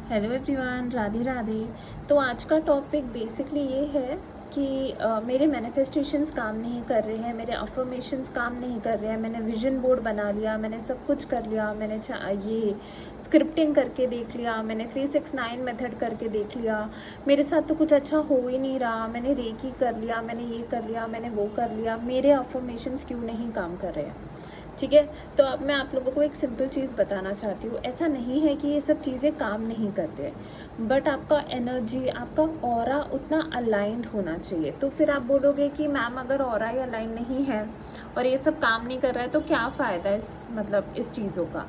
Hello everyone, Radhe Radhe. तो आज का टॉपिक बेसिकली ये है कि मेरे मैनिफेस्टेशंस काम नहीं कर रहे हैं, मेरे अफर्मेशंस काम नहीं कर रहे हैं। मैंने विजन बोर्ड बना लिया, मैंने सब कुछ कर लिया, मैंने ये स्क्रिप्टिंग करके देख लिया, मैंने 369 मेथड करके देख लिया, मेरे साथ तो कुछ अच्छा हो ही नहीं रहा। मैंने रेकी कर लिया, मैंने ये कर लिया, मैंने वो कर लिया, मेरे अफर्मेशंस क्यों नहीं काम कर रहे हैं? ठीक है, तो अब मैं आप लोगों को एक सिंपल चीज़ बताना चाहती हूँ। ऐसा नहीं है कि ये सब चीज़ें काम नहीं करते हैं, बट आपका एनर्जी, आपका ऑरा उतना अलाइंड होना चाहिए। तो फिर आप बोलोगे कि मैम अगर ऑरा ही अलाइन नहीं है और ये सब काम नहीं कर रहा है तो क्या फ़ायदा इस चीज़ों का?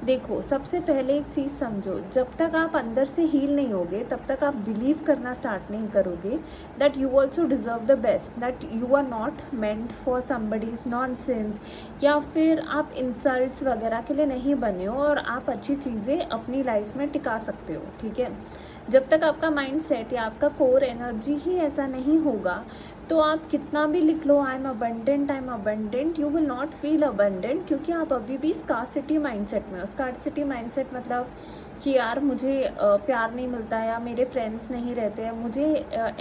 देखो, सबसे पहले एक चीज़ समझो, जब तक आप अंदर से हील नहीं होगे तब तक आप बिलीव करना स्टार्ट नहीं करोगे that you also deserve the best, that you are not meant for somebody's nonsense, या फिर आप इंसल्ट्स वगैरह के लिए नहीं बने हो और आप अच्छी चीज़ें अपनी लाइफ में टिका सकते हो। ठीक है, जब तक आपका माइंड सेट या आपका कोर एनर्जी ही ऐसा नहीं होगा तो आप कितना भी लिख लो I am abundant, you will not feel abundant, क्योंकि आप अभी भी स्कार्सिटी माइंडसेट में हो। स्कार्सिटी माइंडसेट मतलब कि यार मुझे प्यार नहीं मिलता है, या मेरे फ्रेंड्स नहीं रहते हैं, मुझे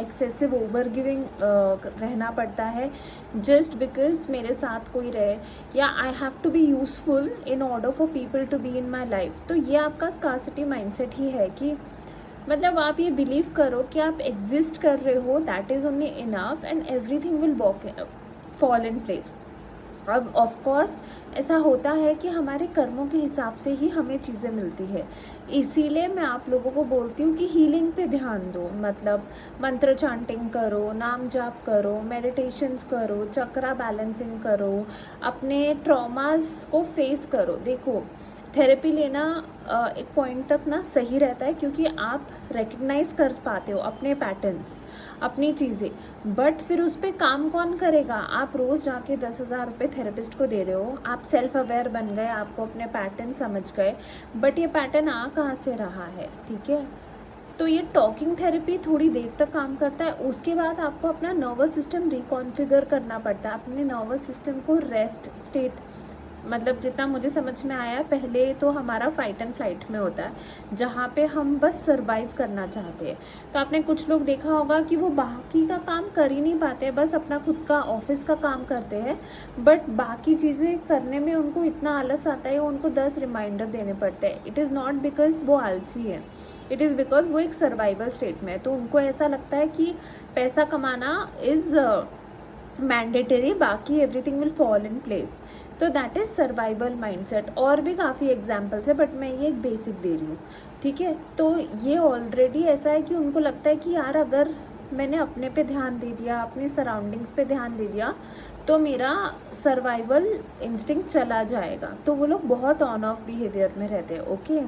एक्सेसिव ओवर गिविंग रहना पड़ता है जस्ट बिकॉज मेरे साथ कोई रहे, या I have to be useful in order for people to be in my life. तो ये आपका स्कार्सिटी माइंडसेट ही है कि मतलब आप ये बिलीव करो कि आप एग्जिस्ट कर रहे हो, that is only enough and everything will fall in place. अब ऑफ कोर्स ऐसा होता है कि हमारे कर्मों के हिसाब से ही हमें चीज़ें मिलती है, इसीलिए मैं आप लोगों को बोलती हूँ कि हीलिंग पे ध्यान दो। मतलब मंत्र चांटिंग करो, नाम जाप करो, मेडिटेशंस करो, चक्रा बैलेंसिंग करो, अपने ट्रॉमास को फेस करो। देखो, थेरेपी लेना एक पॉइंट तक ना सही रहता है, क्योंकि आप रिकग्नाइज कर पाते हो अपने पैटर्न्स, अपनी चीज़ें, बट फिर उस पर काम कौन करेगा? आप रोज़ जाके 10,000 रुपये थेरेपिस्ट को दे रहे हो, आप सेल्फ अवेयर बन गए, आपको अपने पैटर्न समझ गए, बट ये पैटर्न आ कहाँ से रहा है? ठीक है, तो ये टॉकिंग थेरेपी थोड़ी देर तक काम करता है, उसके बाद आपको अपना नर्वस सिस्टम रिकॉन्फिगर करना पड़ता है, अपने नर्वस सिस्टम को रेस्ट स्टेट, मतलब जितना मुझे समझ में आया, पहले तो हमारा फाइट एंड फ्लाइट में होता है जहाँ पे हम बस सरवाइव करना चाहते हैं। तो आपने कुछ लोग देखा होगा कि वो बाकी का काम कर ही नहीं पाते, बस अपना खुद का ऑफिस का काम करते हैं, बट बाकी चीज़ें करने में उनको इतना आलस आता है, उनको 10 रिमाइंडर देने पड़ते हैं। इट इज़ नॉट बिकॉज वो आलसी है, इट इज़ बिकॉज वो एक सर्वाइवल स्टेट में है। तो उनको ऐसा लगता है कि पैसा कमाना इज़ मैंडेटरी, बाकी everything will fall in place. तो दैट इज़ सर्वाइवल माइंडसेट। और भी काफ़ी एग्जाम्पल्स है, बट मैं ये एक बेसिक दे रही हूँ। ठीक है, तो ये ऑलरेडी ऐसा है कि उनको लगता है कि यार अगर मैंने अपने पे ध्यान दे दिया, अपने सराउंडिंग्स पे ध्यान दे दिया, तो मेरा सर्वाइवल इंस्टिंक्ट चला जाएगा। तो वो लोग बहुत ऑन ऑफ बिहेवियर में रहते हैं। ओके,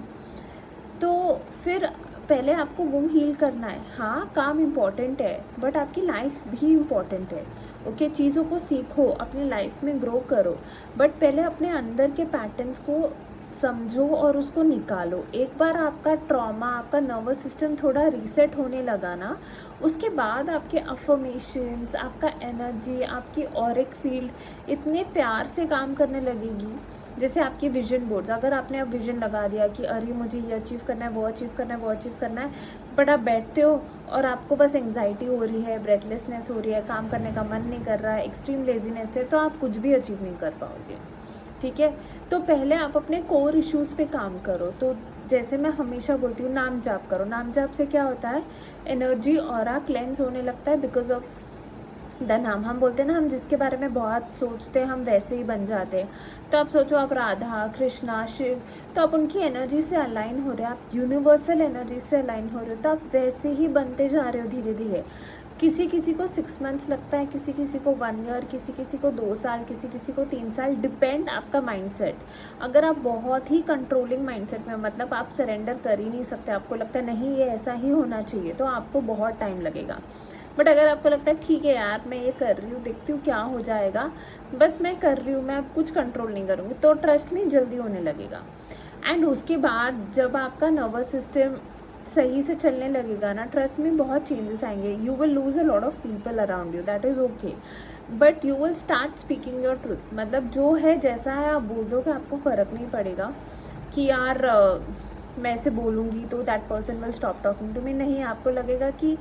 तो फिर पहले आपको वो हील करना है। हाँ, काम इम्पॉर्टेंट है, बट आपकी लाइफ भी इम्पॉर्टेंट है। ओके, चीज़ों को सीखो, अपनी लाइफ में ग्रो करो, बट पहले अपने अंदर के पैटर्न्स को समझो और उसको निकालो। एक बार आपका ट्रॉमा, आपका नर्वस सिस्टम थोड़ा रीसेट होने लगा ना, उसके बाद आपके अफर्मेशंस, आपका एनर्जी, आपकी ऑरिक फील्ड इतने प्यार से काम करने लगेगी। जैसे आपके विजन बोर्ड्स, अगर आपने अब विजन लगा दिया कि अरे मुझे ये अचीव करना है, वो अचीव करना है, वो अचीव करना है, बट आप बैठते हो और आपको बस एंग्जाइटी हो रही है, ब्रेथलेसनेस हो रही है, काम करने का मन नहीं कर रहा है, एक्सट्रीम लेजीनेस है, तो आप कुछ भी अचीव नहीं कर पाओगे। ठीक है, तो पहले आप अपने कोर इश्यूज़ पे काम करो। तो जैसे मैं हमेशा बोलती हूँ, नाम जाप करो। नाम जाप से क्या होता है? एनर्जी ऑरा क्लेंस होने लगता है बिकॉज ऑफ द नाम। हम बोलते हैं ना, हम जिसके बारे में बहुत सोचते हैं हम वैसे ही बन जाते हैं। तो आप सोचो, आप राधा, कृष्णा, शिव, तो आप उनकी एनर्जी से अलाइन हो रहे हो, आप यूनिवर्सल एनर्जी से अलाइन हो रहे हो, तो आप वैसे ही बनते जा रहे हो धीरे धीरे। किसी किसी को 6 मंथ्स लगता है, किसी किसी को 1 ईयर, किसी किसी को 2 साल, किसी किसी को 3 साल, डिपेंड आपका माइंडसेट। अगर आप बहुत ही कंट्रोलिंग माइंडसेट में, मतलब आप सरेंडर कर ही नहीं सकते, आपको लगता है नहीं ये ऐसा ही होना चाहिए, तो आपको बहुत टाइम लगेगा। बट अगर आपको लगता है ठीक है यार मैं ये कर रही हूँ, देखती हूँ क्या हो जाएगा, बस मैं कर रही हूँ, मैं अब कुछ कंट्रोल नहीं करूँगी, तो ट्रस्ट में जल्दी होने लगेगा। एंड उसके बाद जब आपका नर्वस सिस्टम सही से चलने लगेगा ना, ट्रस्ट में बहुत चेंजेस आएंगे। You will lose a lot of people around you, that is okay, but you will start speaking your truth. मतलब जो है जैसा है आप बोल दो कि आपको फ़र्क नहीं पड़ेगा कि यार मैं ऐसे बोलूँगी तो that person will stop talking to me. नहीं, आपको लगेगा कि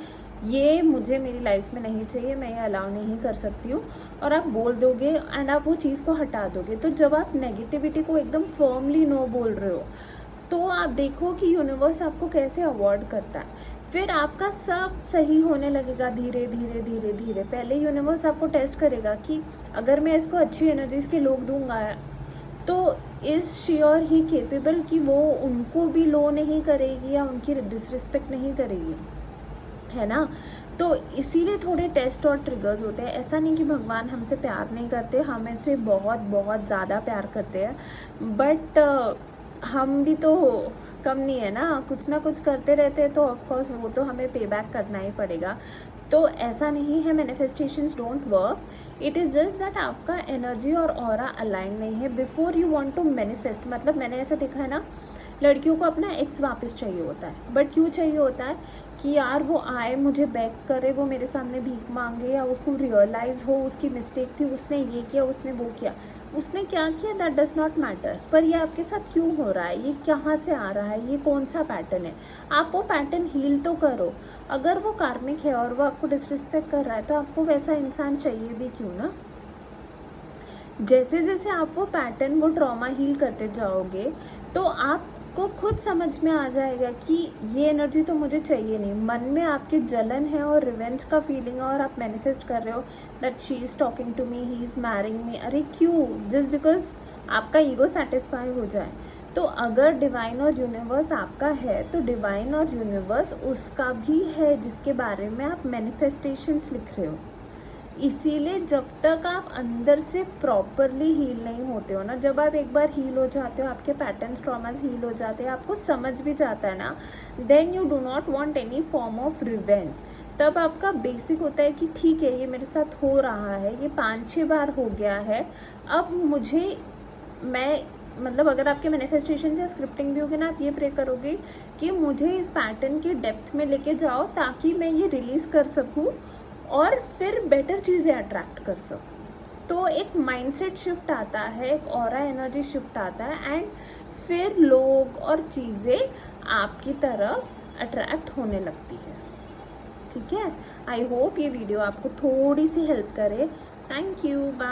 ये मुझे मेरी लाइफ में नहीं चाहिए, मैं ये अलाउ नहीं कर सकती हूँ, और आप बोल दोगे एंड आप वो चीज़ को हटा दोगे। तो जब आप नेगेटिविटी को एकदम फर्मली नो बोल रहे हो तो आप देखो कि यूनिवर्स आपको कैसे अवॉर्ड करता है। फिर आपका सब सही होने लगेगा धीरे धीरे धीरे धीरे। पहले यूनिवर्स आपको टेस्ट करेगा कि अगर मैं इसको अच्छी एनर्जीज के लोग दूंगा तो इज़ शी और ही केपेबल कि वो उनको भी लो नहीं करेगी या उनकी डिसरिस्पेक्ट नहीं करेगी, है ना। तो इसीलिए थोड़े टेस्ट और ट्रिगर्स होते हैं। ऐसा नहीं कि भगवान हमसे प्यार नहीं करते, हमें से बहुत बहुत ज़्यादा प्यार करते हैं, बट हम भी तो कम नहीं है ना, कुछ ना कुछ करते रहते हैं, तो ऑफकोर्स वो तो हमें पे बैक करना ही पड़ेगा। तो ऐसा नहीं है manifestations don't work, it is just that आपका एनर्जी और ऑरा अलाइन नहीं है before you want to manifest. मतलब मैंने ऐसा देखा है ना, लड़कियों को अपना एक्स वापस चाहिए होता है, बट क्यों चाहिए होता है कि यार वो आए, मुझे बैक करे, वो मेरे सामने भीख मांगे, या उसको रियलाइज़ हो उसकी मिस्टेक थी, उसने ये किया, उसने वो किया, उसने क्या किया, दैट डज नॉट मैटर। पर ये आपके साथ क्यों हो रहा है, ये कहाँ से आ रहा है, ये कौन सा पैटर्न है, आप वो पैटर्न हील तो करो। अगर वो कार्मिक है और वो आपको डिसरिस्पेक्ट कर रहा है तो आपको वैसा इंसान चाहिए भी क्यों ना। जैसे जैसे आप वो पैटर्न, वो ट्रॉमा हील करते जाओगे तो आपको खुद समझ में आ जाएगा कि ये एनर्जी तो मुझे चाहिए नहीं। मन में आपकी जलन है और रिवेंज का फीलिंग है और आप मैनिफेस्ट कर रहे हो that she is talking to me, he is marrying me. अरे क्यों? जस्ट बिकॉज आपका ईगो सेटिस्फाई हो जाए। तो अगर डिवाइन और यूनिवर्स आपका है तो डिवाइन और यूनिवर्स उसका भी है जिसके बारे में आप मैनिफेस्टेशंस लिख रहे हो। इसीलिए जब तक आप अंदर से प्रॉपरली हील नहीं होते हो ना, जब आप एक बार हील हो जाते हो, आपके पैटर्न्स ट्रॉमास हील हो जाते हैं, आपको समझ भी जाता है ना, then you do not want any form of revenge. तब आपका बेसिक होता है कि ठीक है, ये मेरे साथ हो रहा है, ये 5-6 बार हो गया है, अब मुझे मतलब अगर आपके मैनिफेस्टेशन या स्क्रिप्टिंग भी होगी ना, आप ये प्रे करोगे कि मुझे इस पैटर्न की डेप्थ में लेके जाओ ताकि मैं ये रिलीज़ कर सकूँ और फिर बेटर चीज़ें अट्रैक्ट कर सकूँ। तो एक माइंडसेट शिफ्ट आता है, एक ऑरा एनर्जी शिफ्ट आता है, एंड फिर लोग और चीज़ें आपकी तरफ अट्रैक्ट होने लगती है। ठीक है, आई होप ये वीडियो आपको थोड़ी सी हेल्प करे। Thank you, bye.